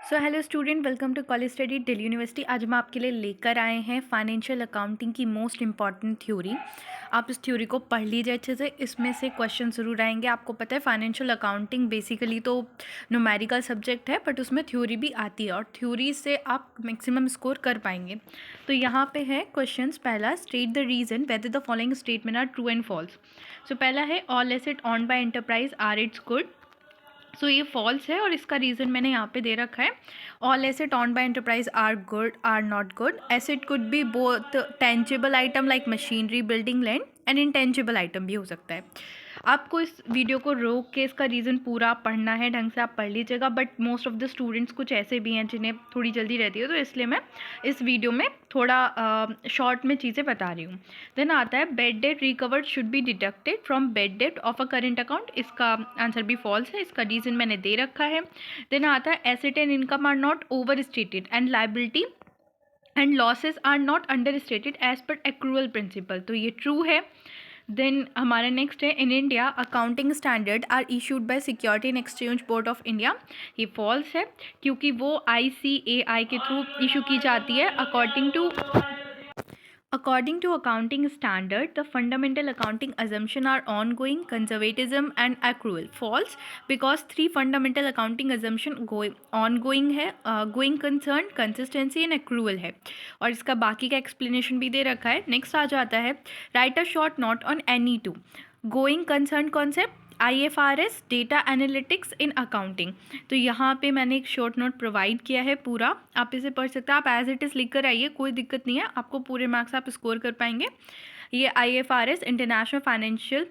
So hello student, welcome to college study Delhi university. आज हम आपके लिए लेकर आए हैं फाइनेंशियल अकाउंटिंग की मोस्ट इंपॉर्टेंट थ्योरी। आप इस थ्योरी को पढ़ लीजिए अच्छे से। इसमें से क्वेश्चन ज़रूर आएंगे। आपको पता है फाइनेंशियल अकाउंटिंग बेसिकली तो न्यूमेरिकल सब्जेक्ट है, बट उसमें थ्योरी भी आती है और थ्योरी से आप मैक्सिमम स्कोर कर पाएंगे। तो यहाँ पे है क्वेश्चन पहला, state the reason whether the following statement are true and false. So पहला है all asset on by enterprise are its good. So ये फॉल्स है और इसका रीज़न मैंने यहाँ पे दे रखा है। All asset on by enterprise are good or not good. Asset could be both tangible item like machinery, building, land, and intangible item भी हो सकता है। आपको इस वीडियो को रोक के इसका रीज़न पूरा पढ़ना है, ढंग से आप पढ़ लीजिएगा। But most of the students कुछ ऐसे भी हैं जिन्हें थोड़ी जल्दी रहती है, तो इसलिए मैं इस वीडियो में थोड़ा शॉर्ट में चीज़ें बता रही हूँ। देन आता है bed debt recovered should be deducted from bed date of a current account. इसका आंसर भी फॉल्स है, इसका रीज़न मैंने दे रखा है। देन आता है asset and income are not overstated and liability and losses are not understated as per accrual principle. तो ये ट्रू है। देन हमारा नेक्स्ट है, in India accounting standard are issued by security and exchange board of India. ये false है क्योंकि वो ICAI के थ्रू इशू की जाती है। According to accounting standard, the fundamental accounting assumption are ongoing, conservatism and accrual. False, because three fundamental accounting assumption ongoing है, going concern, consistency and accrual है। और इसका बाकी का explanation भी दे रखा है। Next आ जाता है, write a short note on any two. Going concern concept, IFRS, data analytics in accounting. तो यहाँ पे मैंने एक शॉर्ट नोट प्रोवाइड किया है पूरा, आप इसे पढ़ सकते हैं। आप एज इट इज़ लिख कर आइए, कोई दिक्कत नहीं है, आपको पूरे मार्क्स आप स्कोर कर पाएंगे। ये IFRS international financial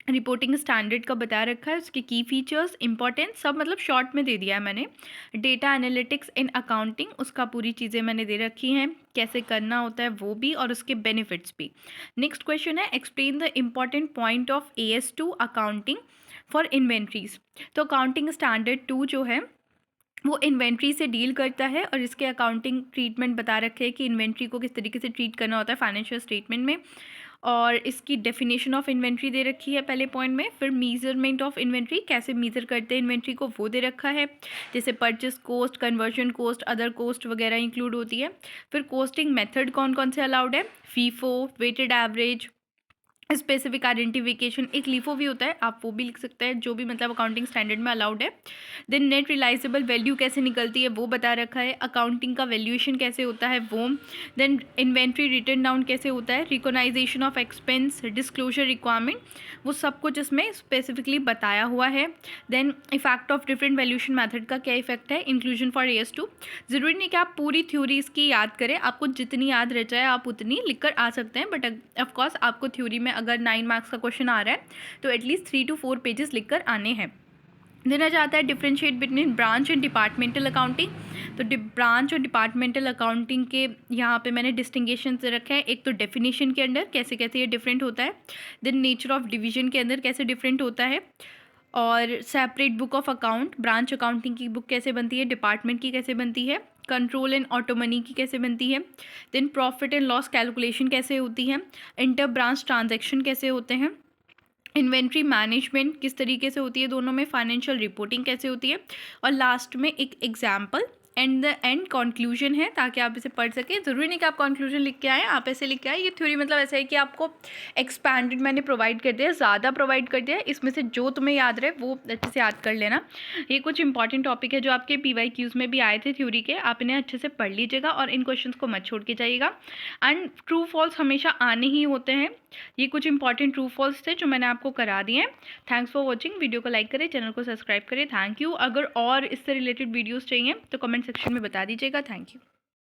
reporting standard का बता रखा है, उसके की फीचर्स, इंपॉर्टेंस सब मतलब शॉर्ट में दे दिया है मैंने। डेटा एनालिटिक्स इन अकाउंटिंग, उसका पूरी चीज़ें मैंने दे रखी हैं, कैसे करना होता है वो भी और उसके बेनिफिट्स भी। नेक्स्ट क्वेश्चन है, explain the important point of AS2 accounting for inventories. तो अकाउंटिंग स्टैंडर्ड 2 जो है वो इन्वेंट्री से डील करता है और इसके अकाउंटिंग ट्रीटमेंट बता रखे हैं कि इन्वेंट्री को किस तरीके से ट्रीट करना होता है फाइनेंशियल स्टेटमेंट में। और इसकी डेफिनेशन ऑफ इन्वेंट्री दे रखी है पहले पॉइंट में। फिर मीजरमेंट ऑफ इन्वेंट्री, कैसे मीज़र करते हैं इन्वेंट्री को, वो दे रखा है। जैसे purchase cost, conversion cost, other cost वगैरह इंक्लूड होती है। फिर कॉस्टिंग मेथड कौन कौन से अलाउड है, FIFO, weighted average, specific identification, एक लीफो भी होता है, आप वो भी लिख सकते हैं, जो भी मतलब अकाउंटिंग स्टैंडर्ड में अलाउड है। देन नेट रिलाइजेबल वैल्यू कैसे निकलती है वो बता रखा है। अकाउंटिंग का वैल्यूएशन कैसे होता है वो। देन इन्वेंट्री रिटर्न डाउन कैसे होता है, recognisation of expense, disclosure requirement, वो सब कुछ इसमें स्पेसिफिकली बताया हुआ है। Then effect of different valuation method का क्या इफेक्ट है, इंक्लूजन फॉर AS2। ज़रूरी नहीं कि आप पूरी थ्योरी इसकी याद करें, आपको जितनी याद रह जाए आप उतनी लिख कर आ सकते हैं। बट ऑफकोर्स आपको थ्योरी में अगर 9 मार्क्स का क्वेश्चन आ रहा है तो एटलीस्ट 3 to 4 पेजेस लिख कर आने हैं। देना चाहता है differentiate between branch and departmental accounting. तो ब्रांच और डिपार्टमेंटल अकाउंटिंग के यहाँ पे मैंने डिस्टिंगेशन से रखे हैं। एक तो डेफिनेशन के अंदर कैसे कैसे ये डिफरेंट होता है, देन नेचर ऑफ डिवीजन के अंदर कैसे डिफरेंट होता है, और separate book of account, branch accounting की बुक कैसे बनती है, डिपार्टमेंट की कैसे बनती है, कंट्रोल एंड ऑटो मनी की कैसे बनती है, then profit and loss calculation कैसे होती है, इंटर ब्रांच ट्रांजैक्शन कैसे होते हैं, इन्वेंट्री मैनेजमेंट किस तरीके से होती है दोनों में, फाइनेंशियल रिपोर्टिंग कैसे होती है, और लास्ट में एक example and the end conclusion है, ताकि आप इसे पढ़ सकें। ज़रूरी नहीं कि आप कंक्लूजन लिख के आएँ, आप ऐसे लिख के आए। ये थ्योरी मतलब ऐसा है कि आपको एक्सपैंडेड मैंने प्रोवाइड कर दिया, ज़्यादा प्रोवाइड कर दिया, इसमें से जो तुम्हें याद रहे वो अच्छे से याद कर लेना। ये कुछ इंपॉर्टेंट टॉपिक है जो आपके PYQs में भी आए थे थ्योरी के, आप इन्हें अच्छे से पढ़ लीजिएगा और इन क्वेश्चन को मत छोड़ के जाइएगा। एंड ट्रू फॉल्स हमेशा आने ही होते हैं। ये कुछ इंपॉर्टेंट ट्रू फॉल्स थे जो मैंने आपको करा दिए हैं। Thanks for watching. वीडियो को लाइक करें, चैनल को सब्सक्राइब करें। Thank you. अगर और इससे रिलेटेड वीडियोस चाहिए तो कमेंट सेक्शन में बता दीजिएगा। Thank you.